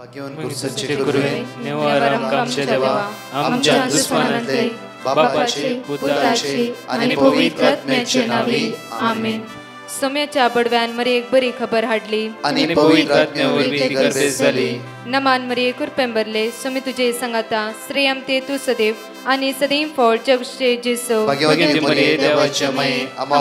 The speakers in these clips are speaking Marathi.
सच्चे गुरुवे नेवारम आमचे देवा आमच्या दुश्मनांतले बापाचे पुत्राचे आणि पवित्र आत्म्याचे नावे आमेन. सोम्याच्या बडव्यान मरी एक बरी खबर हाडली आणि पवित्र आत्म्यावर ती गर्दी झाली. नमान मरी कुरपेंबरले सोमी तुझे संगाता श्रेयम ते तू सदैव आणि सदैव फळ जगचे जेसो. भाग्यवती मरिये देवाच्या माये आम्हा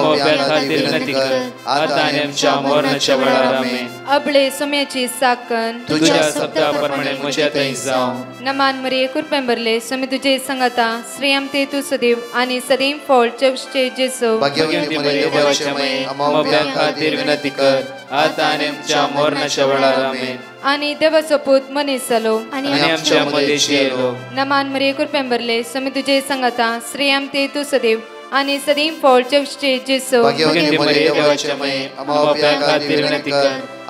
खातीर विनंती कर आता आणि आमच्या मरणाच्या वेळार आमेन. अबळे सोम्याची साकन तुझ्या शब्दाप्रमाणे म्हज्या थंय जावं. नमान मरी कुरपेंबरले सोमी तुझे संगाता श्रेयम ते तू सदैव आणि सदैव फळ जगचे जेसो. भाग्यवती मरिये देवाच्या माये आम्हा खातीर विनंती कर आता आणि आमच्या मरणाच्या वेळार आमेन. आणि देवाचो पूत मनीस जालो आणि आमच्या मध्येशी येलो. नमान मरी कुरपेंबरले सोमी तुझे संगाता श्रेयम ते तू सदैव आणि सदैव फळ जगचे जेसो. भाग्यवती मरिये देवाच्या माये आम्हा खातीर विनंती कर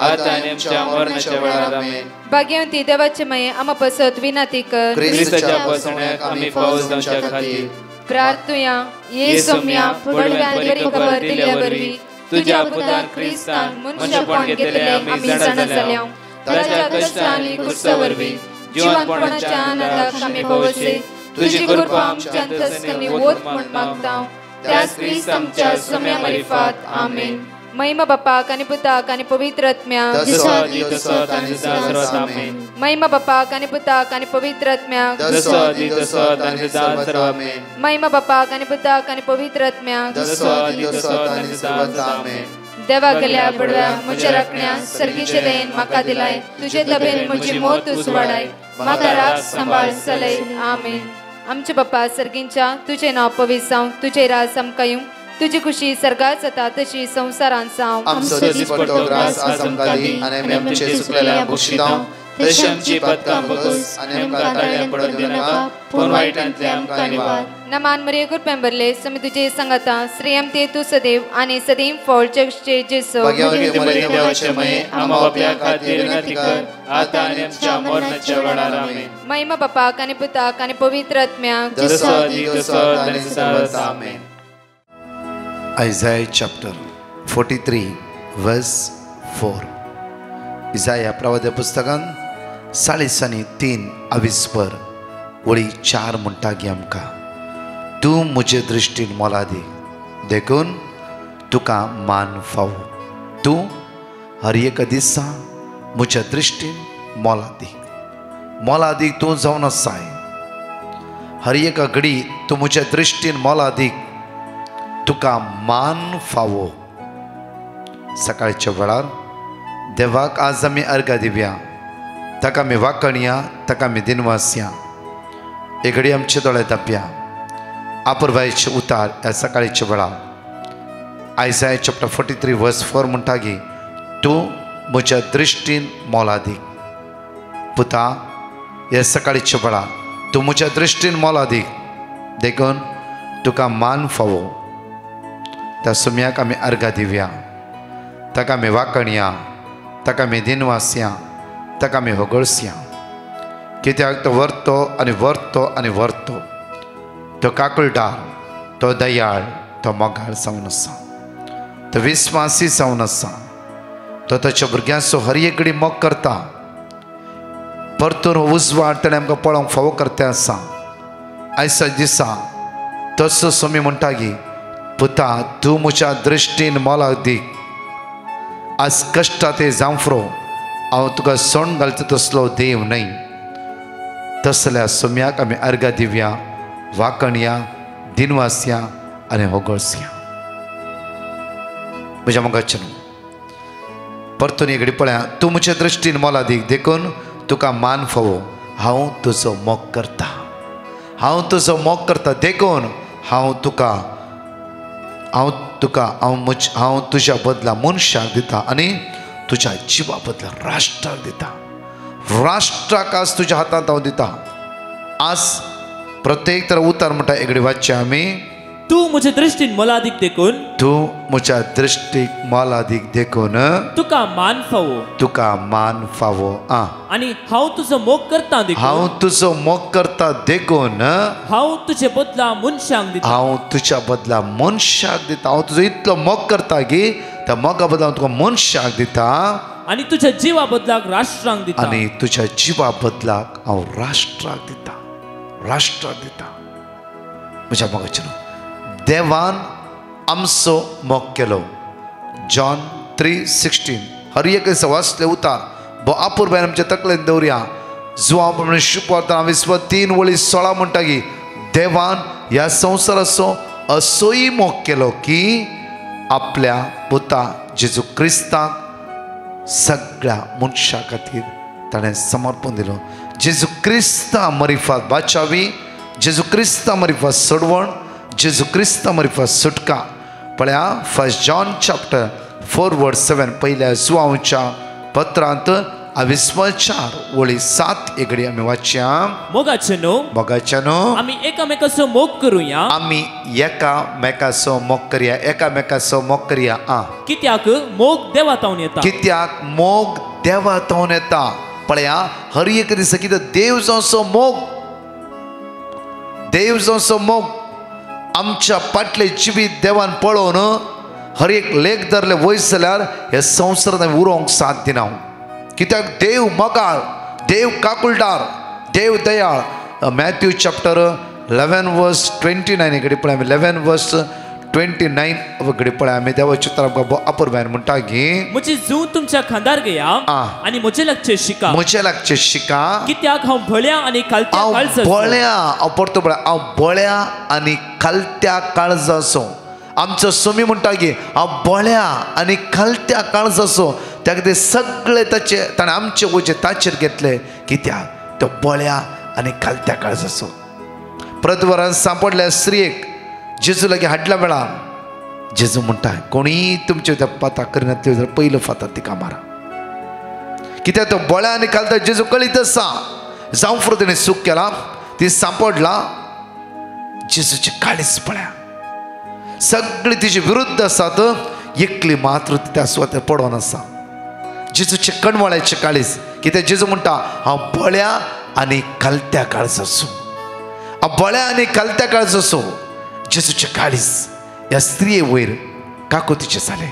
आता आणि आमच्या मरणाच्या वेळार आमेन. भाग्यवती देवाचे माये आम्हा पसत विनंती कर ख्रिस्ताच्या पसण्याक आम्ही पावस जावच्या खातीर प्रार्थुया. ये सोम्या बडव्यान बरी खबर दिल्या वरवी तुझ्या पुतान ख्रिस्तान मनशापण घेतले आम्ही जाणा जाल्या. ताच्या कष्टांनी कुर्सावरवी जीवनपणाच्या आनंदाक आम्ही पवसे तुझी कृपा आमच्या अंतस्करणी वोत म्हण मागता. त्याच ख्रिस्त आमच्या सोम्या मार्फत आमेन. महिमा बापाक आणि पुताक आणि पवित्र आत्म्याक महिमा बापाक आणि पुताक आणि पवित्र आत्म्याक महिमा बापाक आणि पुताक आणि पवित्र आत्म्याक. देवा गेल्या बडव्या म्हज्या राखण्या सर्गीचे देन म्हाका दिलाय तुझे तबेन म्हजी मोत उसवाडाय म्हाका राख सांबाळ चलय आमेन. आमचे बाप्पा सर्गींच्या तुझे नाव पवित्र जावं तुझे राज आमकां येवं तुझी खुशी सर्गात जाता तशी संसारांत जावं. आमचो दिसपट्टो ग्रास आज आमकां दी आनी आमी आमचे सुकलेल्या बक्षितांव तशी आमची पदकां बगस आनी आमकां ताळ्यां पडोवन दिनाका पूण वायटांतले आमकां निवार. नमान मरी कुरपेंबरले सोमी तुझे संगाता श्रेयम ते तू सदैव आणि सदैव फळ जगचे जेसो. भाग्यवती मरिये देवाचे माये आम्हा बाप्या खातीर विनंती कर आता आनी आमच्या मरणाच्या वेळार आमेन. महिमा बापाक आणि पुताक आणि पवित्र आत्म्याक जसो आदी तसो आनी सदांच आमेन. Isaiah chapter 43 verse 4. इसाया प्रवाद्या पुस्तकान 3:23 वळी 4 म्हणटा की आमकां तूं म्हजे दृश्टीन मोलादी देखून तुका मान फावो. तूं हर एक दिसा म्हज्या दृश्टीन मोलादीक तूं जावन आसाय. हर एक घडी तूं म्हज्या दृश्टीन मोलादीक तुका मान फावो. सकाळच्या वेळार देवाक आज आमी अर्घ्य दिवया ताका आमी वाकणया ताका आमी दिनवासया. एक घडी आमचे दोळे धांपया आपुरबायेचे उतार ह्या सकाळच्या वेळार. आयसाया चॅप्टर 43 वर्स 4 म्हणटा की तूं म्हज्या दृश्टीन मोलादीक. पुता ह्या सकाळच्या वेळार तूं म्हज्या दृश्टीन मोलादीक देखून तुका मान फावो. त्या सोम्याक आमी अर्घ्य दिवया ताका आमी वाकणया ताका आमी दिनवासया ताका आमी होगळसया. कित्याक तो व्हरतो आनी व्हरतो आनी व्हरतो. तो काकुळटार तो दयाळ तो मोगाळ जावन आसा. तो विस्वासी जावन आसा. तो ताच्या भुरग्यांचो हर एक घडी मोग करता. परतून उजवाड ताणें आमकां पळोवंक फावो करता आसा. आयच्या दिसा तसो सोमी म्हणटा की पुता तूं म्हज्या दृश्टीन मोलादीक. आज कश्टा ते जांफरो हांव तुका सोंड घालता तसलो देव न्हय. तसल्या सोम्याक आमी अर्घ्य दिवया वाकणया दिनवासया आनी होगळसया. म्हज्या मोगाचें परतून एक घडी पळया तूं म्हज्या दृश्टीन मोलादीक देखून तुका मान फावो. हांव तुजो मोग करता देखून हांव तुज्या बदला मनशाक दिता आनी तुज्या जिवा बदला राष्ट्राक दिता. राष्ट्राक आज तुज्या हातांत हांव दिता. आज प्रत्येक तर उतार म्हणटा एक घडी वाचया आमी तूं म्हज्या दृश्टीन मोलादीक देखून तूं म्हज्या दृश्टीक मोलादीक देखून तुका मान फावो. आनी हांव तुजो मोग करता देखून हांव तुजे बदला मनशाक दिता. हांव तुज्या बदला मनशाक दिता. हांव तुजो इतलो मोग करता की त्या मोगा बदला हांव तुका मनशाक दिता आणि तुझ्या जीवा बदलाक राष्ट्रांक दिता आणि तुझ्या जीवा बदलाक हांव राष्ट्राक दिता राष्ट्राक दिता म्हज्या मोगाचें देवान आमचो मोग केलो जॉन 3:16 हर एक वाचले उतार बो आपुरबायन आमच्या तकलेन दवरया जो आपण शुभवार्ता विस्व 3 वळी 16 म्हणटा की देवान ह्या संवसाराचो असोय मोग केलो की आपल्या पुता जेजू क्रिस्ताक सगळ्या मनशा खातीर ताणें समर्पण दिलो जेजू क्रिस्ता मरिफात बाचावी जेजू क्रिस्ता मरिफात सोडवण जेजू क्रिस्ता मरिफात सुटका पळया 1 जॉन चॅप्टर 4:7 पहिल्या जुआंच्या पत्रांत 24 वळी 7 एगडी आमी वाचया मोगाचेनो आमी एकामेकाचो मोग करूया आमी एकामेकाचो मोग करया एकामेकाचो मोग करया कित्याक मोग देवातावन येता कित्याक मोग देवातावन येता पळया हर एक दिसा कितें देव जावचो मोग आमच्या फाटले जिवीत देवान पळोवन हर एक लेख धरले वयस जाल्यार हे संवसारांत उरोवंक साथ दिना कित्याक देव मोगाळ देव काकुळटार देव दयाळ मॅथ्यू चॅप्टर 11:29 एकडे पळय आमी 11:29 घडी पळय आमी देवाचे उतर अपुरबायन म्हणटा की म्हजी जू तुमच्या खांदार घेया आनी म्हजे लागचे शिका कित्याक हांव बळ्या आनी खालत्या हांव परतो पळय हांव बळ्या आनी खालत्या काळजाचो आमचो सोमी म्हणटा की हांव बळ्या आनी खालत्या काळजाचो त्याक ते सगळे ताचे ताणें आमचे वचे ताचेर घेतले कित्याक तो बळ्या आनी खालत्या काळजाचो प्रतवरान सांपडल्या स्त्रियेक जेजू लागीं हाडल्या वेळार जेजू म्हणटा कोणी तुमचे फाता करिना ते पयलो फातर तिका मारा कित्याक तो बळ्या आनी खालत्या जेजू कळीत आसा जावं फुडें तिणें सूख केला ती सांपडला जेजूची काळीज पळया सगळी तिचे विरुद्ध आसात एकली मात्र त्या सुवातेर पडोन आसा जेजूचे कणवळ्याचे काळीज कित्याक जेजू म्हणटा हांव बळ्या आनी खालत्या काळजाचो हांव बळ्या आनी खालत्या काळजाचो जेजूचे काळीज ह्या स्त्रिये वयर काकुतीचे जाले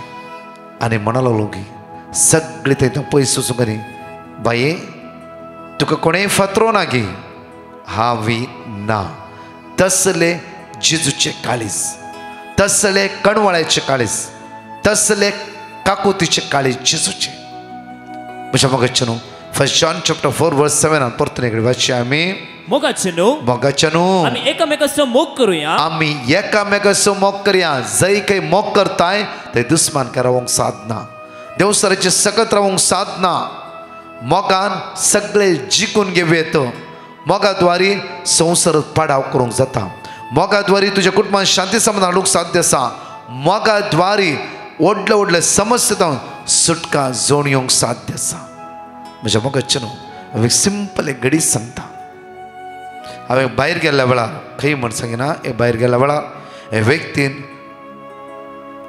आनी म्हणूंक लागलो की सगळे ते पयस वचूंक न्ही बाये तुका कोणेंय फातरो ना गे हांवी ना तसले जेजूचे काळीज तसले कणवळ्याचे काळीज तसले काकुतीचे काळीज जेजूचे म्हज्या मोगाचेनो 1 जॉन चॅप्टर 4:7 परतून एकडी वाचया आमी मोगाचेनो आमी एकामेकाचो मोग करुया जंय खंय मोग करताय थंय दुस्मान रावंक साधना देवसराचे सकत रावंक साधना मोगान सगळे जिखून घेवं मोगाद्वारी संवसार पाडाव करूंक जाता मोगाद्वारी तुज्या कुटुंबात शांती समाधान हाडूंक साध्य आसा मोगाद्वारी व्हडले समस्येंतून सुटका जोड येवंक साध्य आसा म्हज्या मोगाचेनो हांवें सिंपल एक घडी सांगता हांवें भायर गेल्ल्या वेळार खंय म्हण सांगिना हे भायर गेल्ल्या वेळार हे व्यक्तीन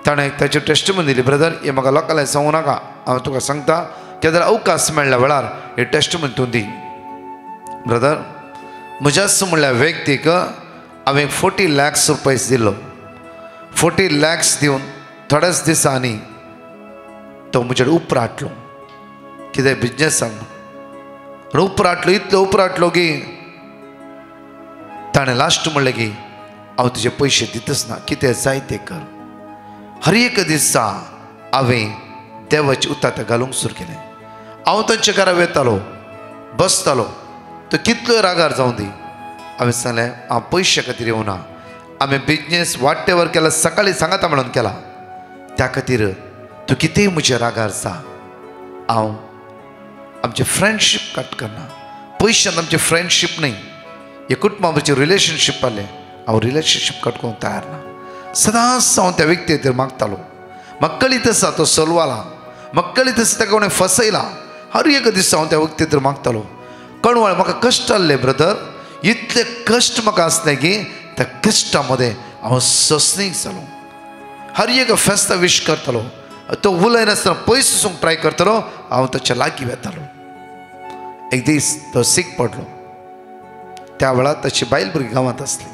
ताणें ताची टेस्टमनी दिली ब्रदर हे म्हाका लोकांक सांगू नाका हांव तुका सांगता केन्ना अवकाश मेळ्ळ्या वेळार हे टेस्टमनी तूं दी ब्रदर म्हज्याच म्हणल्या व्यक्तीक हांवें 40 लाख रुपये दिल्लो 40 लाख दिवन थोड्याच दिसांनी तो म्हजेर उपराटलो कितें बिजनेसांक उपराटलो इतलो उपराटलो की ताणें लास्ट म्हणलें की हांव तुजे पयशे दितच ना कितें जाय तें कर हर एक दिसा हांवें देवाची उतार घालूंक सुरू केलें हांव तांच्या घरा वेतालो बसतालो तो कितलो रागार जावं दी हांवें सांगलें हांव पयशे खातीर येवना हांवें बिजनेस वाटेवर केला सकाळीं सांगाता म्हणून केला त्या खातीर तूं कितेंय म्हज्या रागार जा हांव आमचें फ्रेंडशीप कट करना पयशांत आमचें फ्रेंडशीप न्ही हे कुटुंबाचें रिलेशनशीप आसलें हांव रिलेशनशीप कट करूंक तयार ना सदांच हांव त्या व्यक्ती खातीर मागतालो म्हाका कळीत आसा तो चलवाला म्हाका कळीत आसा ताका कोणें फसयला हर एक दीस हांव त्या व्यक्ती खातीर मागतालो कणवळ म्हाका कश्ट आसले ब्रदर इतले कश्ट म्हाका आसले की त्या कश्टा मध्ये हांव सोंसणीक जालो हर एक फेस्ता विश करतालो तो उलयनासतना पयस वचूंक ट्राय करतालो हांव ताच्या लागीं वेतालो एक दीस तो सीक पडलो त्या वेळार ताची बायल भुरगीं गांवांत आसली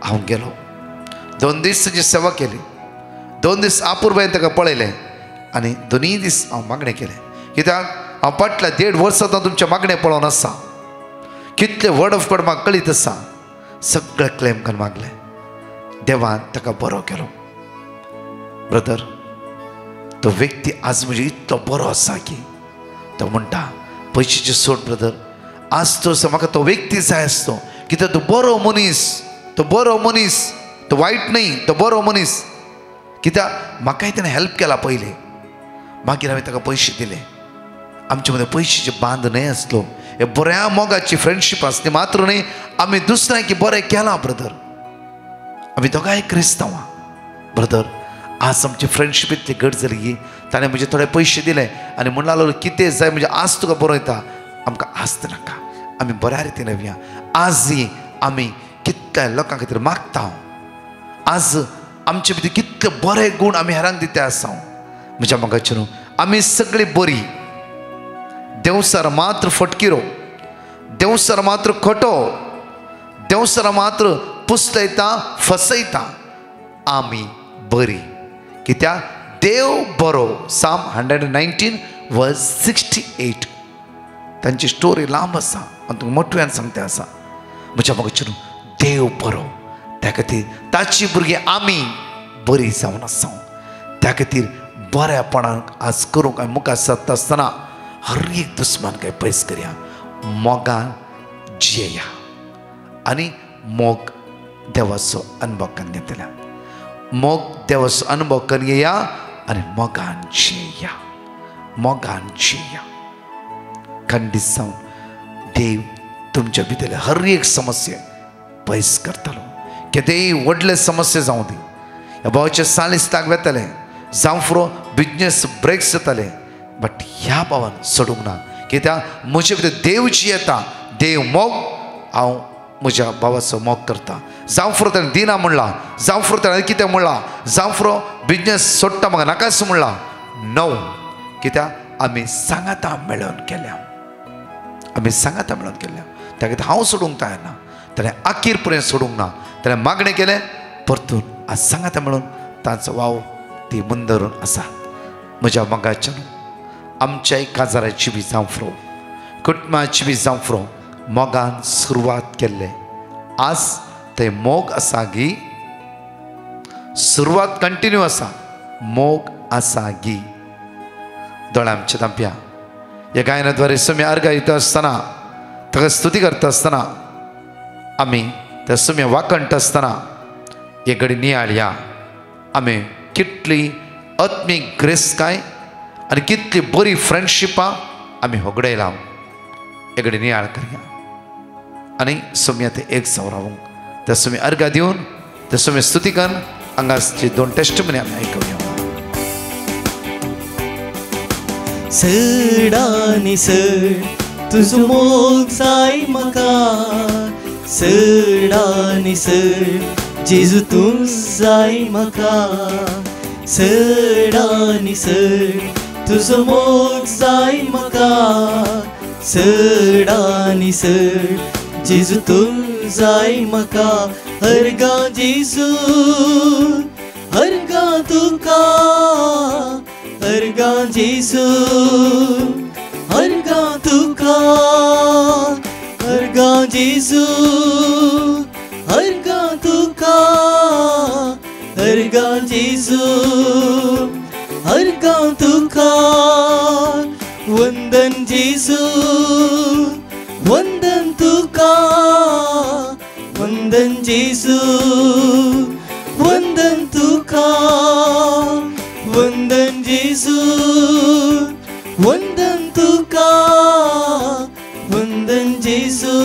हांव गेलो 2 दीस ताची सेवा केली 2 दीस आपुरबायेन ताका पळयलें आनी दोनूय दीस हांव मागणें केलें कित्याक हांव फाटल्या 1.5 वर्सां तुमच्या मागणें पळोवन आसा कितले वर्ड ऑफ गॉड म्हाका कळीत आसा सगळें क्लेम करून मागलें देवान ताका बरो केलो ब्रदर तो व्यक्ती आज म्हणजे इतलो बरो आसा की तो म्हणटा पयशेचे सोड ब्रदर आज तो म्हाका तो व्यक्ती जाय आसतो कित्याक तो बरो मनीस तो वायट न्ही तो बरो मनीस कित्याक म्हाकाय ताणें हेल्प केला पयलीं मागीर हांवें ताका पयशे दिले आमचे मदें पयशेचे बांद न्हय आसलो हे बऱ्या मोगाची फ्रेंडशीप आसली मात्र न्ही आमी दुसऱ्यांक बरें केलां ब्रदर आमी दोगांय क्रिस्तांवां ब्रदर आज आमची फ्रेंडशीप इतली घट जाली की ताणें म्हणजे थोडे पयशे दिले आनी म्हणून लागलो कितें जाय म्हणजे आज तुका बरो येता आमकां आस्त नाका आमी बऱ्या रितीन येवया आजय आमी कितल्या लोकां खातीर मागता आज आमचे भितर कितले बरे गूण आमी हेरांक दिते आसा म्हज्या मोगाचे न्हू आमी सगळीं बरी देवसार मात्र फटकिरो देवसार मात्र खोटो देवसार मात्र पुसलयता फसयता आमी बरी कित्याक देव बरो साम 119 वर्स 68 तांची स्टोरी लांब आसा आनी तुमकां मोठ्यान सांगता आसा म्हज्या मोगाचे न्हू देव बरो त्या खातीर ताची भुरगीं आमी बरी जावन आसा त्या खातीर बऱ्यापणान आज करूंक आमी मुखार सरता आसतना हर एक दुस्मानकाय पयस करया मोगान जियेया आनी मोग देवाचो अनुभव करून घेतल्या मोग देवाचो अनुभव करून येया आनी मोगान जियेया खंडीत जावन देव तुमच्या भितरले हर एक समस्या पयस करतलो केदेय व्हडले समस्या जावं दी ह्या भावाच्या सालिस्ताक वेतले जावं फुरो बिजनेस ब्रेक्स जाताले बट ह्या भावान सोडूंक ना कित्याक म्हजे भितर देव जियेता देव मोग हांव म्हज्या भावाचो मोग करता जावं फुरो ताणें दिना म्हणला जावं फुरो ताणें कितें म्हणला जावं फुरो बिजनेस सोडटा म्हाका नाकाच म्हणला नो कित्याक आमी सांगाता मेळोन केल्या त्या खातीर हांव सोडूंक तयार ना ताणें आखीर पर्यंत सोडूंक ना ताणें मागणें केलें परतून आज सांगाता मेळून तांचो वाव ती मुंदरून आसा म्हज्या मोगाच्या आमच्याय काजाराची बी जावं फुरो कुटुंबाची बी जावं फुरो मोगान सुरवात केल्ले आज ते मोग आसा गी सुरवात कंटिन्यू आसा मोग आसा गी दोळ्या आमच्या तांप्या ह्या गायनाद्वारे सुम्या अर्घ दिता आसतना ताका स्तुती करता आसतना आमी त्या सुम्या वाकणटा आसतना हे घडी नियाळया आमी कितली आत्मीक ग्रेस्काय आनी कितली बरी फ्रेंडशिपां आमी होगडयला हे घडी नियाळ करया आनी सुम्या ते एक जावन त्या सुम्या अर्घ दिवन त्या सुम्या स्तुती करून हांगाची 2 टेस्टमनी आमी आयकुया सडानी सड तुजो मोग जाय म्हाका सडानी सड जेजू तूं जाय म्हाका सडानी सड तुजो मोग जाय म्हाका सडानी सड जेजू तूं जाय म्हाका हरगा जेजू हरगा तुका हरगा जेजू हरगा तुका हरगा जेजू हरगा तुका हरगा जेजू हरगा तुका वंदन जेजू वंदन तुका वंदन जेजू वंदन तुका वंदन जेजू वंदन तुका वंदन जेजू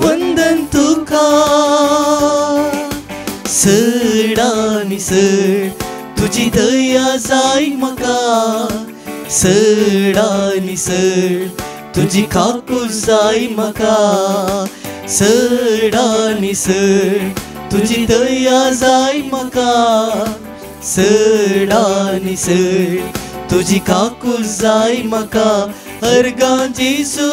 वंदन तुका सडानी सड तुजी दया जाय म्हाका सडानी सड तुजी काकूळ जाय म्हाका सडानी सड तुजी दया जाय म्हाका सडानी सड तुजी काकूळ जाय म्हाका हरगा जेजू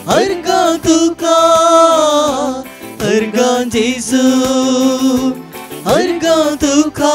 हरगा तुका हरगा जेजू हरगा तुका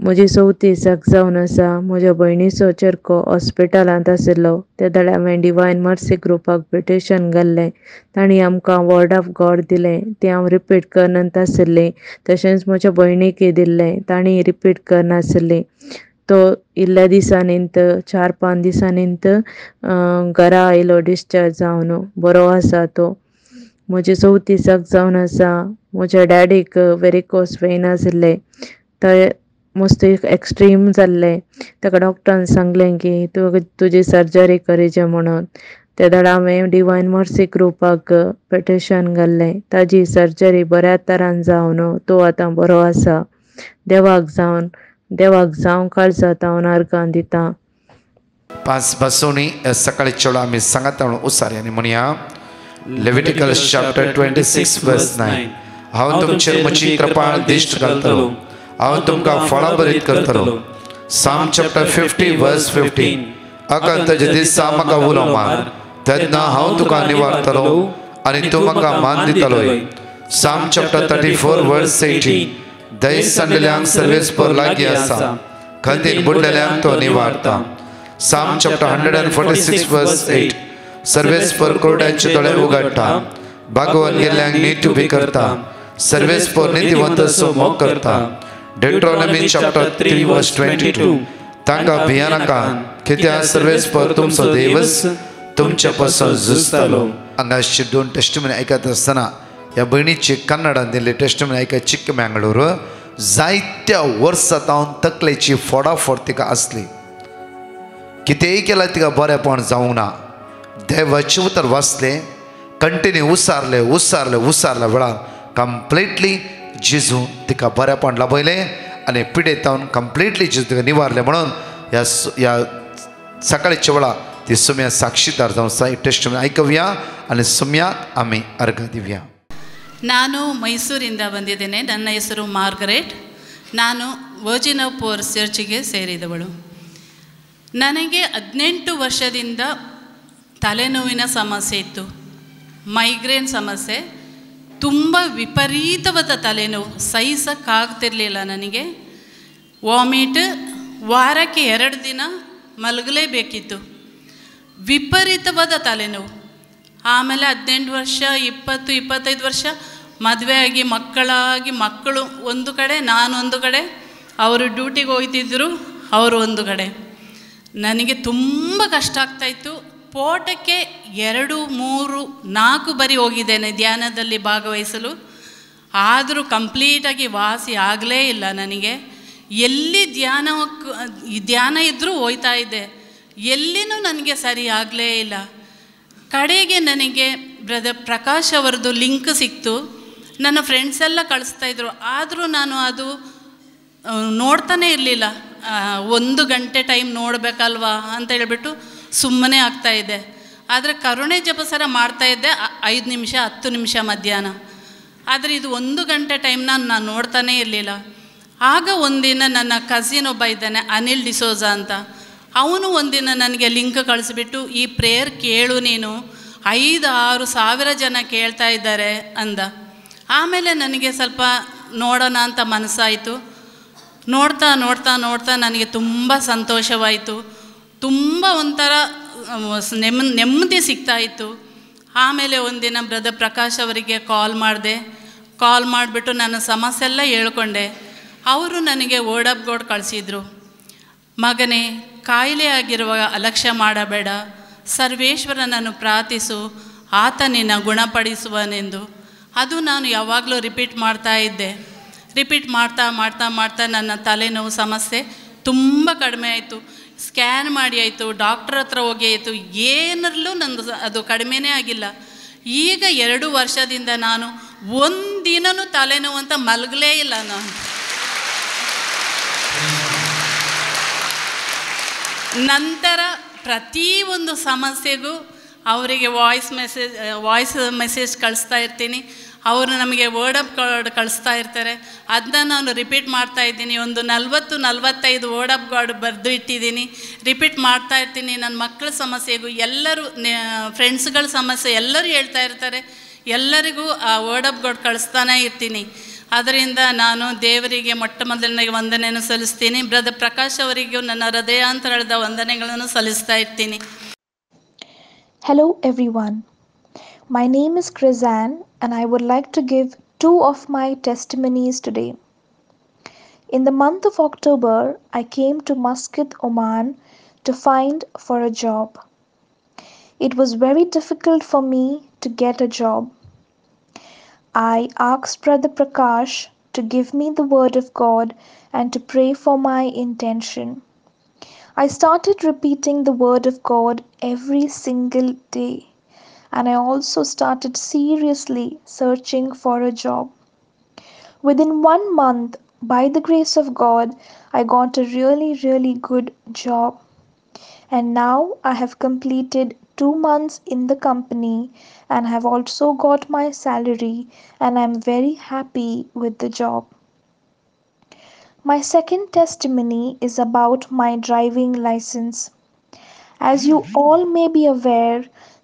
म्हजी 34 वर्सां जावन आसा. म्हज्या भयणीचो चेडको हॉस्पिटलांत आशिल्लो. त्या दळ्या हांवें डिवायन मर्सी ग्रुपाक पिटिशन घाल्लें. तांणी आमकां वर्ड ऑफ गॉड दिलें, तें हांव रिपीट करनात आशिल्लें. तशेंच म्हज्या भयणीकय दिल्लें, तांणी रिपीट करनाशिल्लीं. तो इल्ल्या दिसांनींत 4-5 दिसांनींत घरा आयलो डिस्चार्ज जावन. बरो आसा तो. म्हजे 34 वर्सां जावन आसा. म्हज्या डॅडीक वेरिकोस वेन आशिल्ले. ते मस्त एक्स्ट्रीम जाल्लें. ताका डॉक्टरान सांगलें की तुजी सर्जरी करीचें म्हणून. त्या दळा हांवें डिवायन मर्सी ग्रुपाक पिटिशन घाल्लें. ताजी सर्जरी बऱ्या तरान जावन तो आतां बरो आसा. देवाक जावं काळजांत हांव नारगां दितां. 5 बसोनी सकाळच्या वेळा आमी सांगात म्हणून उसारी म्हणया. लेविटिकल्स चॅप्टर 26 वर्स 9. हांव तुमचेर म्हजी कृपाळ दिश्ट घालतलो. हांव तुमकां फळां बरीत करतलो. साम चॅप्टर 50 वर्स 15. अकंतचे दिसा म्हाका उलो मार, तेन्ना हांव तुका निवारतलो आनी तूं म्हाका मान दितलोय. साम चॅप्टर 34 वर्स 18. दयस सांडलेल्यांक सर्वेस्पर लागीं आसा, खंतीन बुडलेल्यांक तो निवारता. साम चॅप्टर 146 वर्स 8. सर्वेस्पर कोरड्यांचे दोळे उगडटा, भागवत गेल्ल्यांक नीट उबी करता, सर्वेस्पर नितिवंतसो मोग करता. डेट्रोनॉमी चॅप्टर 3 वर्स 22. तांकां भिया नाका, कित्याक सर्वेस्पर तुमचो देवच तुमचे पासून झुजतलो. हांगाचे 2 टेस्टिमनी आयकत आसतना ह्या भयणीची कन्नडान दिल्ली टेस्टिमनी आयकत चिक्कमंगळूर. जायत्या वर्सां तावन तकलेची फोडाफोड तिका आसली. कितेंय केल्यार तिका बरेंपण जावंक ना. देवाचे उतर वाचलें, कंटिन्यू उसारले वेळार कंप्लिटली जिजू तिका बरेंपण लाभयलें आनी पिडेतावन कंप्लिटली जिजू तिका निवारलें. म्हणून ह्या सकाळच्या वेळा ती सुम्या साक्षीदार जावन आसा. टेस्टिमनी आयकुया आनी सुम्याक आमी अर्घ दिवया. ನಾನು ಮೈಸೂರಿಂದ ಬಂದಿದ್ದೇನೆ. ನನ್ನ ಹೆಸರು ಮಾರ್ಗರೇಟ್. ನಾನು ವರ್ಜಿನ್ ಆಫ್ ಪೋರ್ ಚರ್ಚಿಗೆ ಸೇರಿದವಳು. ನನಗೆ 18 ವರ್ಷದಿಂದ ತಲೆನೋವಿನ ಸಮಸ್ಯೆ ಇತ್ತು. ಮೈಗ್ರೇನ್ ಸಮಸ್ಯೆ, ತುಂಬ ವಿಪರೀತವಾದ ತಲೆನೋವು, ಸಹಿಸಕ್ಕಾಗ್ತಿರ್ಲಿಲ್ಲ ನನಗೆ. ವಾಮಿಟ್, ವಾರಕ್ಕೆ 2 ದಿನ ಮಲಗಲೇಬೇಕಿತ್ತು. ವಿಪರೀತವಾದ ತಲೆನೋವು. ಆಮೇಲೆ 18 ವರ್ಷ, 20-25 ವರ್ಷ ಮದುವೆ ಆಗಿ ಮಕ್ಕಳು ಒಂದು ಕಡೆ, ನಾನೊಂದು ಕಡೆ, ಅವರು ಡ್ಯೂಟಿಗೆ ಹೋಗ್ತಿದ್ದರು, ಅವರು ಒಂದು ಕಡೆ. ನನಗೆ ತುಂಬ ಕಷ್ಟ ಆಗ್ತಾಯಿತ್ತು. ಪೋಟಕ್ಕೆ 2, 3, 4 ಬರಿ ಹೋಗಿದ್ದೇನೆ ಧ್ಯಾನದಲ್ಲಿ ಭಾಗವಹಿಸಲು. ಆದರೂ ಕಂಪ್ಲೀಟಾಗಿ ವಾಸಿ ಆಗಲೇ ಇಲ್ಲ ನನಗೆ. ಎಲ್ಲಿ ಧ್ಯಾನ ಇದ್ದರೂ ಹೋಯ್ತಾ ಇದ್ದೆ, ಎಲ್ಲಿನೂ ನನಗೆ ಸರಿ ಆಗಲೇ ಇಲ್ಲ. ಕಡೆಗೆ ನನಗೆ ಬ್ರದರ್ ಪ್ರಕಾಶ್ ಅವರದ್ದು ಲಿಂಕ್ ಸಿಕ್ತು. ನನ್ನ ಫ್ರೆಂಡ್ಸ್ ಎಲ್ಲ ಕಳಿಸ್ತಾಯಿದ್ರು. ಆದರೂ ನಾನು ಅದು ನೋಡ್ತಾನೇ ಇರಲಿಲ್ಲ. 1 ಗಂಟೆ ಟೈಮ್ ನೋಡಬೇಕಲ್ವಾ ಅಂತ ಹೇಳ್ಬಿಟ್ಟು ಸುಮ್ಮನೆ ಆಗ್ತಾಯಿದ್ದೆ. ಆದರೆ ಕರುಣೆ ಜಪಸರ ಮಾಡ್ತಾಯಿದ್ದೆ 5 ನಿಮಿಷ 10 ನಿಮಿಷ ಮಧ್ಯಾಹ್ನ. ಆದರೆ ಇದು 1 ಗಂಟೆ ಟೈಮ್ನ ನಾನು ನೋಡ್ತಾನೇ ಇರಲಿಲ್ಲ. ಆಗ ಒಂದಿನ ನನ್ನ ಕಸಿನ್ ಒಬ್ಬ ಇದ್ದಾನೆ, ಅನಿಲ್ ಡಿಸೋಜಾ ಅಂತ. ಅವನು ಒಂದಿನ ನನಗೆ ಲಿಂಕ್ ಕಳಿಸ್ಬಿಟ್ಟು, ಈ ಪ್ರೇಯರ್ ಕೇಳು ನೀನು, 5-6 ಸಾವಿರ ಜನ ಕೇಳ್ತಾ ಇದ್ದಾರೆ ಅಂದ. ಆಮೇಲೆ ನನಗೆ ಸ್ವಲ್ಪ ನೋಡೋಣ ಅಂತ ಮನಸ್ಸಾಯಿತು. ನೋಡ್ತಾ ನನಗೆ ತುಂಬ ಸಂತೋಷವಾಯಿತು. ತುಂಬ ಒಂಥರ ನೆಮ್ಮದಿ ಸಿಗ್ತಾಯಿತ್ತು. ಆಮೇಲೆ ಒಂದಿನ ಬ್ರದರ್ ಪ್ರಕಾಶ್ ಅವರಿಗೆ ಕಾಲ್ ಮಾಡಿಬಿಟ್ಟು ನನ್ನ ಸಮಸ್ಯೆ ಎಲ್ಲ ಹೇಳ್ಕೊಂಡೆ. ಅವರು ನನಗೆ ವರ್ಡ್ ಆಫ್ ಗಾಡ್ ಕಳಿಸಿದ್ರು. ಮಗನೇ, ಕಾಯಿಲೆ ಆಗಿರುವಾಗ ಅಲಕ್ಷ್ಯ ಮಾಡಬೇಡ, ಸರ್ವೇಶ್ವರನನ್ನು ಪ್ರಾರ್ಥಿಸು, ಆತ ನಿನ್ನ ಗುಣಪಡಿಸುವನೆಂದು. ಅದು ನಾನು ಯಾವಾಗಲೂ ರಿಪೀಟ್ ಮಾಡ್ತಾ ಇದ್ದೆ. ರಿಪೀಟ್ ಮಾಡ್ತಾ ನನ್ನ ತಲೆನೋವು ಸಮಸ್ಯೆ ತುಂಬ ಕಡಿಮೆ ಆಯಿತು. ಸ್ಕ್ಯಾನ್ ಮಾಡಿ ಆಯಿತು, ಡಾಕ್ಟ್ರ್ ಹತ್ರ ಹೋಗಿ ಆಯಿತು, ಏನರಲ್ಲೂ ನಂದು ಅದು ಕಡಿಮೆನೇ ಆಗಿಲ್ಲ. ಈಗ 2 ವರ್ಷದಿಂದ ನಾನು ಒಂದಿನೂ ತಲೆನೋವು ಅಂತ ಮಲಗಲೇ ಇಲ್ಲ. ನಾನು ನಂತರ ಪ್ರತಿಯೊಂದು ಸಮಸ್ಯೆಗೂ ಅವರಿಗೆ ವಾಯ್ಸ್ ಮೆಸೇಜ್ ಕಳಿಸ್ತಾ ಇರ್ತೀನಿ. ಅವರು ನಮಗೆ ವರ್ಡ್ ಆಫ್ ಗಾಡ್ ಕಳಿಸ್ತಾ ಇರ್ತಾರೆ. ಅದನ್ನ ನಾನು ರಿಪೀಟ್ ಮಾಡ್ತಾ ಇದ್ದೀನಿ. ಒಂದು 40-45 ವರ್ಡ್ ಆಫ್ ಗಾಡ್ ಬರೆದು ಇಟ್ಟಿದ್ದೀನಿ. ರಿಪೀಟ್ ಮಾಡ್ತಾ ಇರ್ತೀನಿ. ನನ್ನ ಮಕ್ಕಳ ಸಮಸ್ಯೆಗೂ, ಎಲ್ಲರೂ ಫ್ರೆಂಡ್ಸ್ಗಳ ಸಮಸ್ಯೆ ಎಲ್ಲರೂ ಹೇಳ್ತಾ ಇರ್ತಾರೆ. ಎಲ್ಲರಿಗೂ ಆ ವರ್ಡ್ ಆಫ್ ಗಾಡ್ ಕಳಿಸ್ತಾನೇ ಇರ್ತೀನಿ. ಅದರಿಂದ ನಾನು ದೇವರಿಗೆ ಮೊಟ್ಟ ಮೊದಲನೇ ವಂದನೆಯನ್ನು ಸಲ್ಲಿಸ್ತೀನಿ. ಬ್ರದರ್ ಪ್ರಕಾಶ್ ಅವರಿಗೂ ನನ್ನ ಹೃದಯಾಂತರಾಳದ ವಂದನೆಗಳನ್ನು ಸಲ್ಲಿಸ್ತಾ ಇರ್ತೀನಿ. Hello everyone. My name is Krizan and I would like to give 2 of my testimonies today. In the month of October, I came to Muscat, Oman to find for a job. It was very difficult for me to get a job. I asked Brother Prakash to give me the word of God and to pray for my intention. I started repeating the word of God every single day, and I also started seriously searching for a job. Within 1 month, by the grace of God, I got a really good job. And now I have completed 2 months in the company and have also got my salary, and I'm very happy with the job. My second testimony is about my driving license. As you all may be aware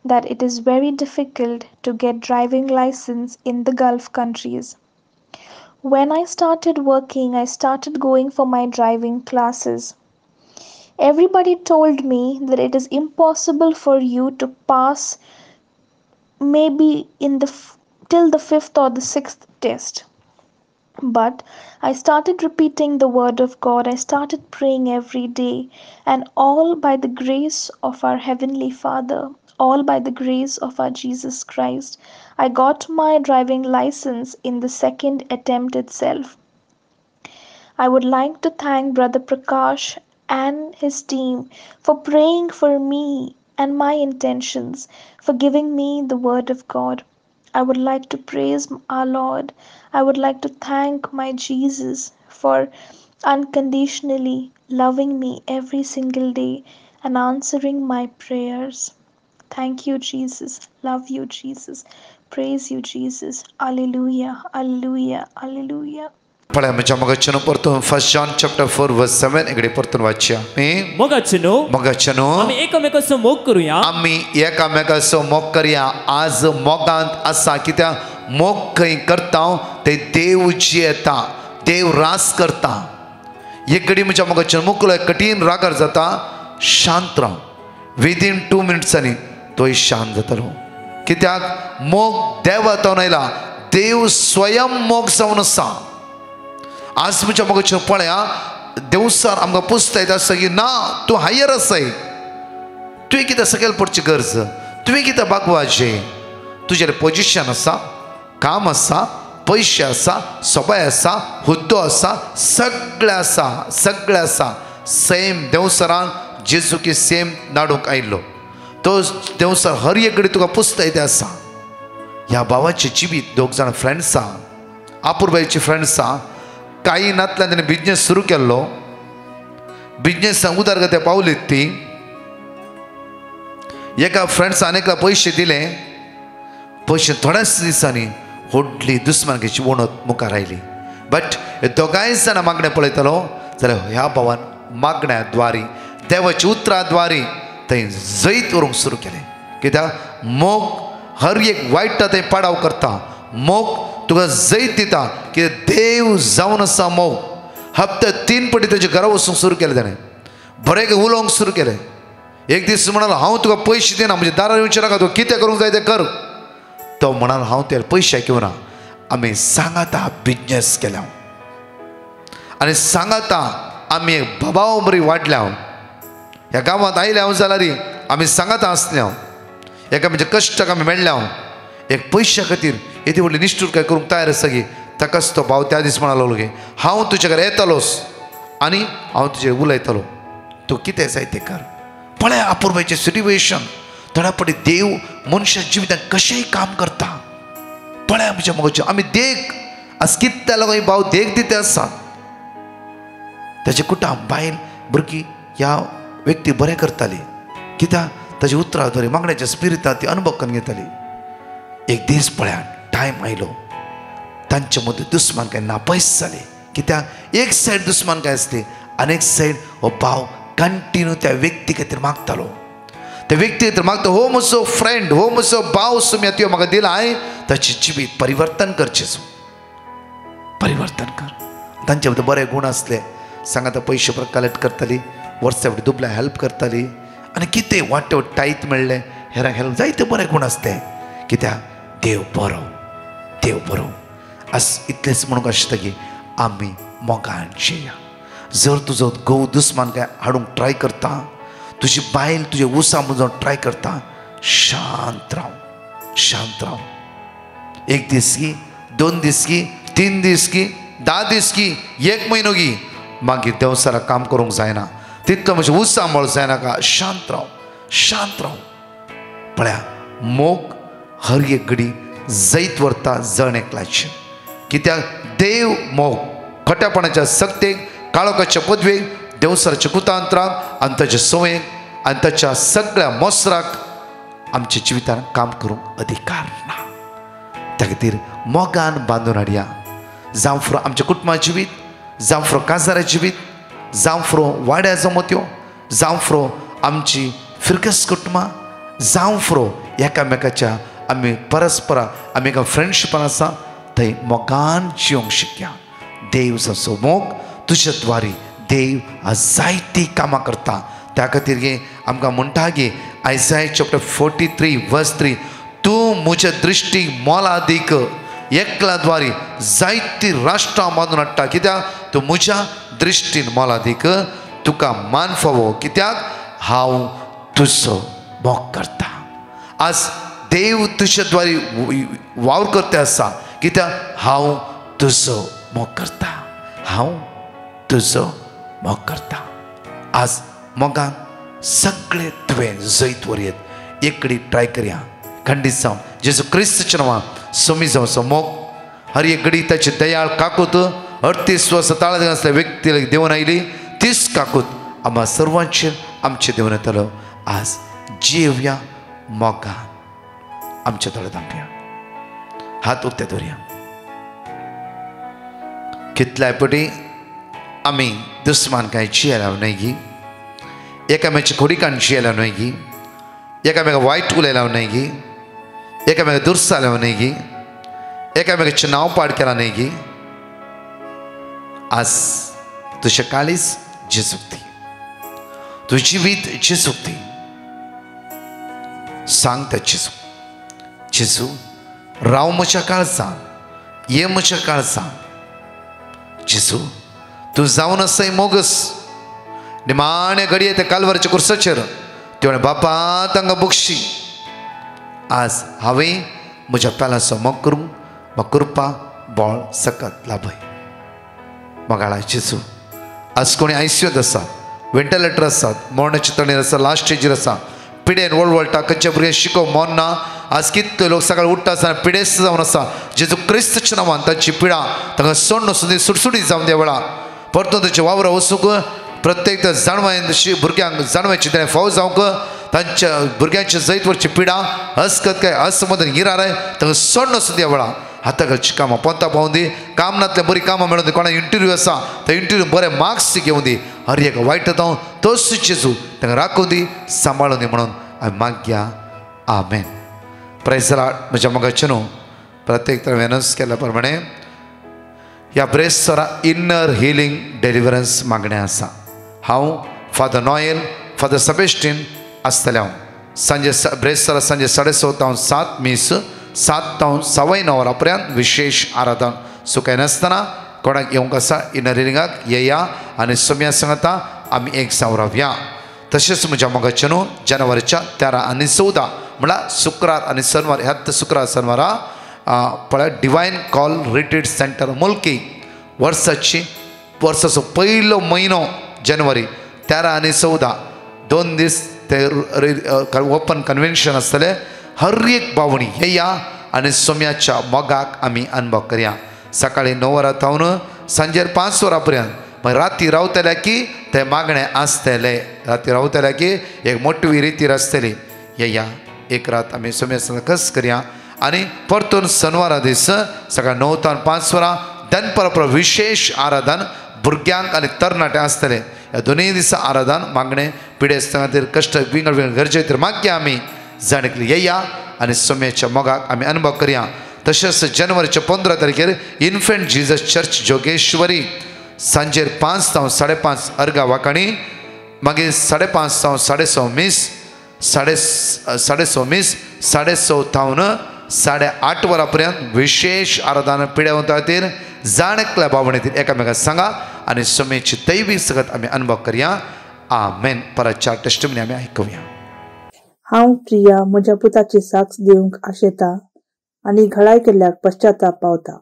that it is very difficult to get driving license in the Gulf countries. When I started working, I started going for my driving classes. Everybody told me that it is impossible for you to pass maybe till the 5th or the 6th test. But I started repeating the word of God. I started praying every day, and all by the grace of our Heavenly Father, all by the grace of our Jesus Christ, I got my driving license in the 2nd attempt itself. I would like to thank Brother Prakash and his team for praying for me and my intentions, for giving me the word of God. I would like to praise our Lord. I would like to thank my Jesus for unconditionally loving me every single day and answering my prayers. Thank you, Jesus. Love you, Jesus. Praise you, Jesus. Hallelujah. Hallelujah. Hallelujah. पळय आमच्या मगचनो परतून 1 John chapter 4 verse 7 इकडे परतून वाचूया. मगचनो आम्ही एकमेकांचो मोग करूया. आम्ही एकामेकाचो मोग करया. आज मोगांत आसा कित्याक मोग खंय करता ते देव जियेता, देव रास करता. एक घडी म्हज्या मगचनो मुकलो कठीण रागार जाता, शांत राव. विदीन 2 मिनिट्सांनी तोय शांत जातलो. कित्याक मोग देवातावन आयला. देव स्वयं मोग जावन आसा. आज तुमच्या मगचनो पळया देवसार आमकां पुसता येता सगळी ना तूं हायर आसाय. तुवें कितें सकयल पडची गरज, तुवें कितें बागवाचें. तुजेर पोजिशन आसा, काम आसा, पयशे आसा, सोबाय आसा, हुद्दो आसा, सगळें आसा, सगळें आसा. सेम देवसरान जेजू की सेम नाडूंक आयिल्लो तो देवसर हर एक कडेन तुका पुसता येता आसा. ह्या भावाचें जिवीत 2 जाण फ्रेंड्स आहा, आपुरबाईचे फ्रेंड्स आहा. काही नातल्यान ताणें बिजनेस सुरू केल्लो. बिजनेसांक उदरगत्या पावलीत ती. एका फ्रेंड्सान एकला पयशे दिले. पयशे थोड्याच दिसांनी व्हडली दुस्मानकेची वणत मुखार आयली. बट हे दोगांय जाणां मागणें पळयतलो जाल्यार ह्या भावान मागण्या द्वारी देवाच्या उतरां द्वारी थंय जैत व्हरूंक सुरू केलें. कित्याक मोग हर एक वायटा थंय पाडाव करता. मोग तुका जैत दिता की देव जावन आसा. मोग हप्ते 3 पटी तेच्या घरा वचूंक सुरू केलें. ताणें बरें उलोवंक सुरू केलें. एक दीस म्हणालो हांव तुका पयशे दिना, म्हणजे दारार येवचे नाका, तूं कितें करूंक जाय तें कर. तो म्हणालो हांव ते पयशे घेवना. आमी सांगाता बिजनेस केल्या आनी सांगाता आमी एक भाव बरी वाडल्या. ह्या गांवांत आयल्या हांव जाल्यार आमी सांगाता आसल्या. एका म्हणजे कश्टाक आमी मेळ्ळ्या. एक पयशा खातीर येदी व्हडली निश्ठूर काय करूंक तयार आसा गे. ताकाच तो भाव त्या दीस म्हणालो गे हांव तुजे घरा येतलोच आनी हांव तुजे उलयतलो, तूं कितें जाय तें कर. पळय अपूर्वाचें सिट्युएशन. थोड्या पटी देव मनशा जिवितांत कशेंय काम करता. पळय आमच्या मगोचे आमी देख आज कितें लागून भाव देख दिते आसात. ताचे कुटांब बायल भुरगीं ह्या व्यक्ती बरें करताली. कित्याक ताचे उतरां द्वारे मागण्याच्या स्पिरितांत ती अनुभव करून घेताली. एक दीस पळया टायम आयलो तांचे मदीं दुस्मानकाय नापयस जाली. कित्याक एक सायड दुस्मानकाय आसली आनी एक सायड हो भाव कंटिन्यू त्या व्यक्ती खातीर मागतालो. त्या व्यक्ती खातीर मागता हो म्हजो फ्रेंड, हो म्हजो भाव सुम्या तुवें म्हाका दिला, हांवें ताचें जिवीत परिवर्तन करचें. परिवर्तन कर. तांचे भितर बरे गुण असले सांगा तर पैसे पर कलेक्ट करतली वर्सा फुडें दुबल्या हेल्प करतली आनी कितें वाट टायत मेळ्ळे हेरांक हेल्प जायते बरे गुण आसते कित्याक देव बरो आज इतलेंच म्हणूंक आसता की आमी मोगान जेया. जर तुजो घोव दुस्मान काय हाडूंक ट्राय करता तुजी बायल तुजे उसा मुजोन ट्राय करता शांत राव. एक दीस की 2 दीस की 3 दीस की 10 दीस की 1 म्हयनो की मागीर देवसारा काम करूंक जायना तितलो म्हणजे उस सांबाळ जायना का. शांत राव. पळया मोग हर एक घडी जैत व्हरता जण एकल्याचें कित्याक देव मोग खोट्यापणाच्या सक्तेक काळोखाच्या पदवेक देवसराच्या कुतांत्राक आनी ताच्या सवयेक आनी ताच्या सगळ्या मोसराक आमच्या जिवितान काम करूंक अधिकार ना. त्या खातीर मोगान बांदून हाडया. जावं फुरो आमच्या कुटुंबा जिवीत जावं फुरो काजारा जिवीत जावं फुरो वाड्या जमत्यो जावं फुरो आमची फिरकस कुटुंबां जावं फुरो एकामेकाच्या आमी परस्परा आमी एका फ्रेंडशिपान आसा थंय मोगान जिवंक शिकया. देव जसो मोग तुज्या द्वारी देव जायती कामां करता. त्या खातीर गे आमकां म्हणटा गे आयसाया चॅप्टर 43 वर्स 3 तूं म्हज्या दृश्टीक मोलादीक एकल्या द्वारी जायती राष्ट्रां बांदून हाडटा कित्याक तूं म्हज्या दृश्टीन मोलादीक तुका मान फावो कित्याक हांव तुजो मोग करता. आज देव तुज्या द्वारी वावर करते आसा कित्याक हांव तुजो मोग करता. आज मोगान सगळे तुवें जैत व्हरयत एक कडी ट्राय करया. खंडीत जावन जेजू क्रिस्ताच्या नांवान सोमी जावचो मोग हर एक घडी ताची दयाळ काकूत 38 वर्सां ताळ्या आसल्या व्यक्तीला देवन आयली तीच काकूत आम्हा सर्वांचेर आमचे देवन येतलो. आज जिवया मोगान आमच्या तळ्यात आमया हात उक्ते दवरया. कितल्याय पटी आमी दुस्मान काय जियेला न्हय गी एकामेकाची खोडीकाण जियेला न्हय गी एकामेका वायट उलयला न्हय गी एकामेका दुर्साला न्हय गी एकामेकाचें नांव पाड केलां न्हय गी. आज तुजें काळीज जेजूक दी तुजें जिवीत जेजूक दी. सांग त्या जेजू राव म्हज्या काळजांत ये म्हज्या काळजांत जेजू तूं जावन आसाय मोगस निमाणे घडये ते कालवारच्या कुर्साचेर ते बापा तांकां बक्षी. आज हांवें म्हज्या पेलाचो मोग करूंक म्हाका करपा बोळ सकत लाभय. मोगाळा जेजू आज कोणी आयसीयूत आसात वेंटिलेटर आसात मरणाच्या तणेर आसा लास्ट स्टेजीर आसा पिडेन वळवळटा खंयच्या भुरग्यां शिकोवंक मन ना. आज कितले लोक सकाळी उठ्ठा आसतना पिडेस्त जावन आसा जेजू क्रिस्ताच्या नांवान तांची पिडा तांकां सोड नसून सुटसुटीत जावन त्या वेळा परतून ताचे वावर वचूंक प्रत्येक जाणवाय भुरग्यांक जाणवायची तेणें फाव जावंक तांच्या भुरग्यांच्या जैतवरची पिडा हसकत काय असमदन गिराय तांकां सोड नसून त्या वेळा हाताकडची कामां पोंता पावून दी. कामनांतल्या बरी कामां मेळून दी. कोणा इंटरव्यू आसा त्या इंटरव्यू बरे मार्क्स घेवन दी. हर एक वायट जावं तोच जेजू तांकां राखून दी सांबाळून दी म्हणून हांवें मागया. आमेन. Praise the lord. म्हज्या मोगाचे न्हू प्रत्येक तर अनाउन्स केल्या प्रमाणे ह्या ब्रेस्तारा इन्नर हिलींग डेलिव्हरन्स मागणें आसा. हांव फादर नॉयल फादर सबेस्टीन आसतलें हांव सांजे ब्रेस्तारा सांजे 6:30 तावन 7 मीस 7 तावन 9:15 पर्यंत विशेष आराधन. सो काय नासतना कोणाक येवंक आसा इन्नर हिलींगाक येया आनी सोम्या सांगता आमी एक जावन रावया. तशेंच म्हज्या मोगाचे न्हू जानेवारीच्या 13 आनी 14 म्हळ्यार शुक्रार आनी शेनवार ह्यात शुक्रार शेनवारा पळय डिवायन कॉल रिट्रीट सेंटर मुल्की वर्साचो पयलो म्हयनो जानेवारी 13 आनी 14 2 दीस ते ओपन कन्वेन्शन आसतलें. हर एक बावणी येया आनी सोम्याच्या मोगाक आमी अनुभव करया. सकाळी 9 वरां थावन सांजेर 5 वरां पर्यंत राती रावतल्या की ते मागणें आसतलें. राती रावतल्या की एक मोठी रितीर आसतली. येया एक रात आमी सोम्या कस करया आनी परतून शेनवारा दीस सकाळी 9 तावन 5 वरां दनपरां विशेष आराधन भुरग्यांक आनी तरणाट्यांक आसतलें. ह्या दोनूय दिसा आराधन मागणें पिडेस्त खातीर कश्ट विंगड विंगड गरजे खातीर मागया आमी जाणकली. येया आनी सोम्याच्या मोगाक आमी अनुभव करया. तशेंच जानेवारीच्या 15 तारखेर इन्फंट जिजस चर्च जोगेश्वरी सांजेर 5 जावन 5:30 अर्गा वाकाणी, मागीर 5:30 जावन 6:30 मिस, 6:30 मिस, 6:30 थावन 8:30 वरां पर्यंत विशेष आराधना पिड्यावंता खातीर जाणेकल्या भावनेतील एकामेकाक सांगा आनी समेची दैवी सगत आमी अनुभव करया. आमेन. परतच्या टेस्टिमनी आमी आयकुया. हांव प्रिया म्हज्या पुताची साक्ष दिवंक आशेता आनी घाळाय केल्ल्याक पश्चाताप पावता.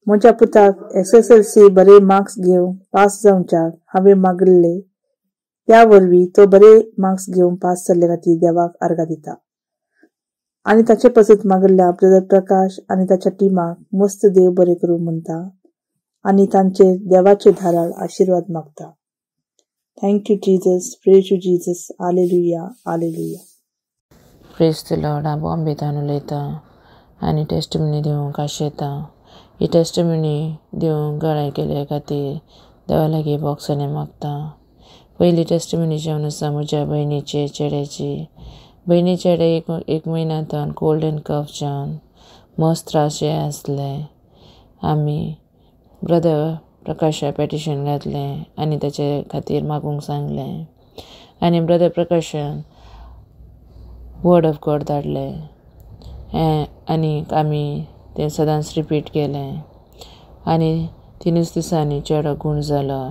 म्हज्या पुताक SSLC बरे मार्क्स घेवन पास जावच्याक हांवें मागिल्ले. त्या वरवीं तो बरे मार्क्स घेवन पास जाल्ले खातीर देवाक आर्गां दिता. आनी ताचे पसत मागिल्ल्या ब्रदर प्रकाश आनी ताच्या टिमाक मस्त देव बरें करूं म्हणटा आनी तांचेर देवाचे धाराळ आशिर्वाद मागता. Thank you Jesus. Praise you Jesus. Hallelujah, hallelujah. Praise the Lord. हांव बॉम्बेंतल्यान उलयता आनी टेस्टिमनी दिवंक आशेता. ही टेस्टिमनी दिवंक गळाय केले खातीर देवा लागीं बोगसणे मागता. पयली टेस्टिमनी जावन आसा म्हज्या भयणीचे चेड्याची. भयणी चेडे एक म्हयन्यांतल्यान कोल्ड एंड कफ जावन मस्त त्रास जे आसले. आमी ब्रदर प्रकाशा पेटिशन घातलें आनी ताचे खातीर मागूंक सांगलें आनी ब्रदर प्रकाशान वर्ड ऑफ गॉड धाडलें आनी आमी तें सदांच रिपीट केलें आनी 3 दिसांनी चेडो गूण जालो.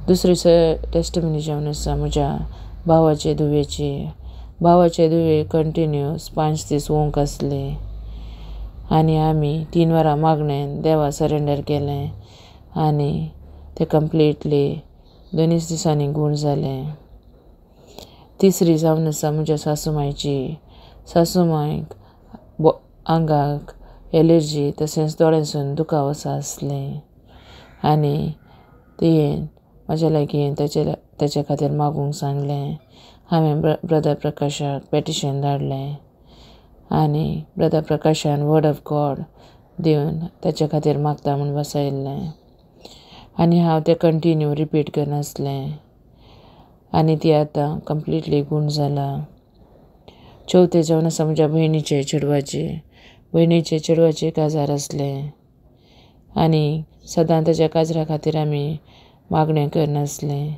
दुसरी टेस्टिमनी जावन आसा म्हज्या भावाचे धुवेची. भावाचे धुवे कंटिन्यूस 5 दीस वोंक आसले आनी आमी 3 वरां मागणें देवा सरेंडर केलें आनी ते कंप्लिटली 2 दिसांनी गूण जालें. तिसरी जावन आसा म्हज्या सासूमायची. सासूमायक आंगाक एलर्जी तशेंच दोळ्यांसून दुखावस आसलें आनी तियेन म्हाज्या लागीं ताचे खातीर मागूंक सांगलें. हांवें ब्रदर प्रकाशाक पेटिशन धाडलें आनी ब्रदर प्रकाशान वर्ड ऑफ गॉड दिवन ताचे खातीर मागता म्हूण बसयल्लें आनी हांव तें कंटिन्यू रिपीट करनासलें आनी ती आतां कंप्लिटली गूण जाला. चवथें जावन आसा म्हज्या भयणीचे चेडवाचे काजार आसलें आनी सदां ताच्या काजरा खातीर आमी मागणें करनासलें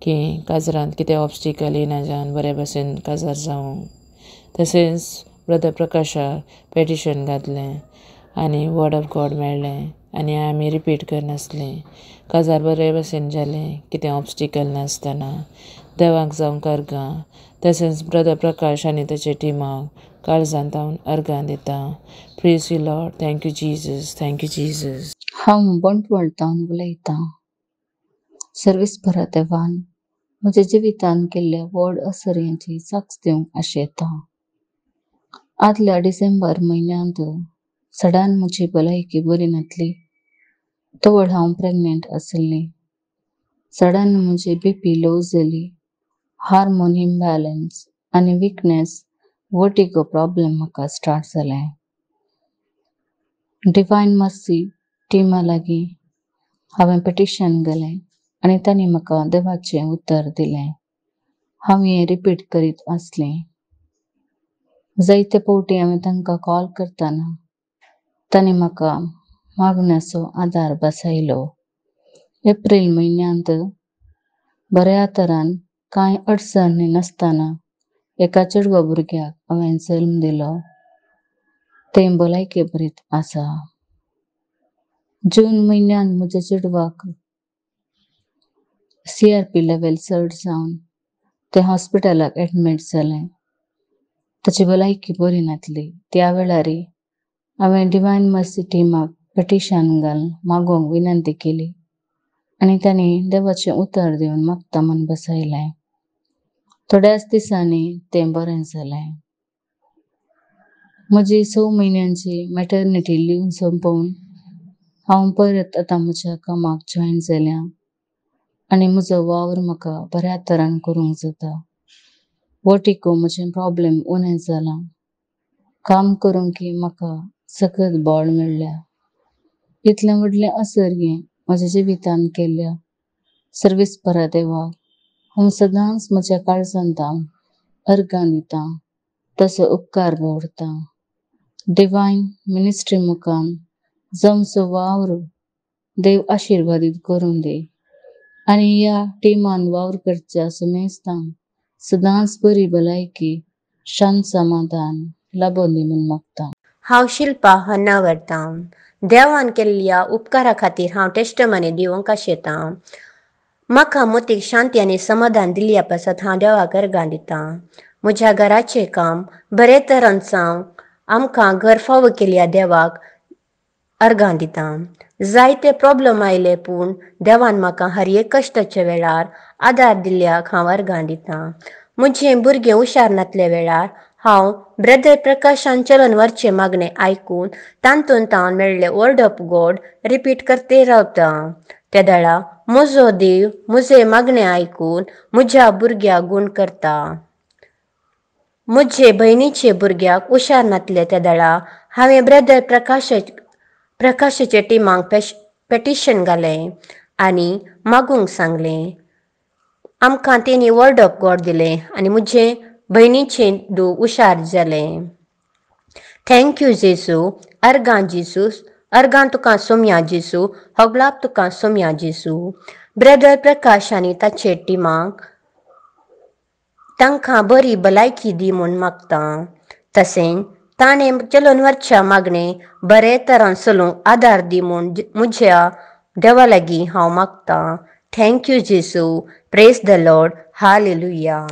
की काजरांत कितें ऑब्स्टिकल येना जावन बरे भशेन काजार जावंक. तशेंच ब्रदर प्रकाशाक पेटिशन घातलें आनी वर्ड ऑफ गॉड मेळ्ळें आनी आमी रिपीट करनासलें. काजार बरे भशेन जालें कितें ऑब्स्टिकल नासतना. देवाक जावंक अर्गां. तशेंच ब्रदर प्रकाश आनी ताचे टिमाक काळजांत हांव अर्गां दिता. Praise you Lord. Thank you Jesus. Thank you Jesus. हांव बंटवाळतान उलयतां. सर्विसभरा देवान म्हज्या जिवितान केल्ल्या व्हड असऱ्यांची साक्ष दिवंक आशेता. आदल्या डिसेंबर म्हयन्यांत सडन म्हजी भलायकी बरी नासली. तवड हांव प्रेग्नेंट आसली. सडन म्हजी BP लो जाली. हार्मोन इम्बॅलन्स आनी विकनेस वर्टिगो प्रॉब्लेम म्हाका स्टार्ट जालें. डिवायन मर्सी टिमा लागीं हांवें पेटिशन घालें आनी तांणी म्हाका देवाचें उतर दिलें. हांव हें रिपीट करीत आसलें. जायते फावटी हांवें तांकां कॉल करतना तांणी म्हाका मागण्याचो आदार बसयलो. एप्रील म्हयन्यांत बऱ्या तरान कांय अडचणी नासतना एका चेडवा भुरग्याक हांवें जल्म दिलो. तें भलायके बरीत आसा. जून म्हयन्यांत म्हज्या चेडवाक CRP लेवल चड जावन तें हॉस्पिटलाक एडमीट जालें. ताची भलायकी बरी नासली. त्या वेळार हांवें डिवायन मर्सी टिमाक पेटिशन घालून मागोवंक विनंती केली आनी तांणी देवाचें उतर दिवन मागता म्हूण बसयलें. थोड्याच दिसांनी तें बरें जालें. म्हजी 6 म्हयन्यांची मॅटर्निटी लीव संपोवन हांव परत आतां म्हज्या कामाक जॉयन जाल्यां आनी म्हजो वावर म्हाका बऱ्या तरान करूंक जाता. वर्टिगो म्हजें प्रॉब्लेम उणें जालां. काम करूंक म्हाका सखत बळ मेळ्ळ्या. इतलें व्हडलें असर हें म्हज्या जिवितान केल्ल्या सर्विसपरा देवाक हांव सदांच म्हज्या काळजांत अर्गां दितां. तसो उपकार दवरतां. डिवाइन मिनिस्ट्री मुखाम जमचो वावर देव आशीर्वादित करून दे आणि या टिमान वावर करच्या सुमेस्तांक सदांच बरी भलायकी शांत समाधान लाभून दी म्हूण मागता। हांव शिल्पा हन्ना व्हरतां। देवान केल्ल्या उपकारा खातीर हांव टेस्टमनी दिवंक आशेतां। म्हाका मोतीक शांती आनी समाधान दिल्ल्या पासत हांव देवाक अर्गां दितां। म्हज्या घराचें काम बरे तरेन जावंक आमकां घर फावो केल्ल्या देवाक अर्गां दितां। जायते प्रॉब्लेम आयले पूण देवान म्हाका हर एक कश्टाच्या वेळार आदार दिल्ल्याक हांव अर्गां दितां। म्हजें भुरगें हुशार नासले वेळार हांव ब्रदर प्रकाशान चलन व्हरचें मागणें आयकून तांतून तावन मेळ्ळें वर्ड ऑफ गॉड रिपीट करते रावतां। त्या दळा म्हजो देव म्हजें मागणें आयकून म्हज्या भुरग्याक गूण करता। म्हजे भयणीचे भुरग्याक हुशार नासले त्या दळा हांवें ब्रदर प्रकाशाचे टिमांक पेटिशन घालें आनी मागूंक सांगलें। आमकां तेणी वर्ड ऑफ गॉड दिलें आनी म्हजे भयणीचें दूख हुशार जालें। थँक्यू जेसू। अर्गां जेसू। अर्गां तुका सोम्या जेसू। होगलाप तुका सोम्या जेसू। ब्रदर प्रकाश आनी ताचे टिमांक तांकां बरी भलायकी दी म्हूण मागतां। तशेंच ताणें चलून व्हरच्या मागणें बरे तरेन चलूंक आदार दी म्हूण म्हज्या देवा लागीं हांव मागतां। थँक्यू जेसू। Praise the lord. हालेलुया।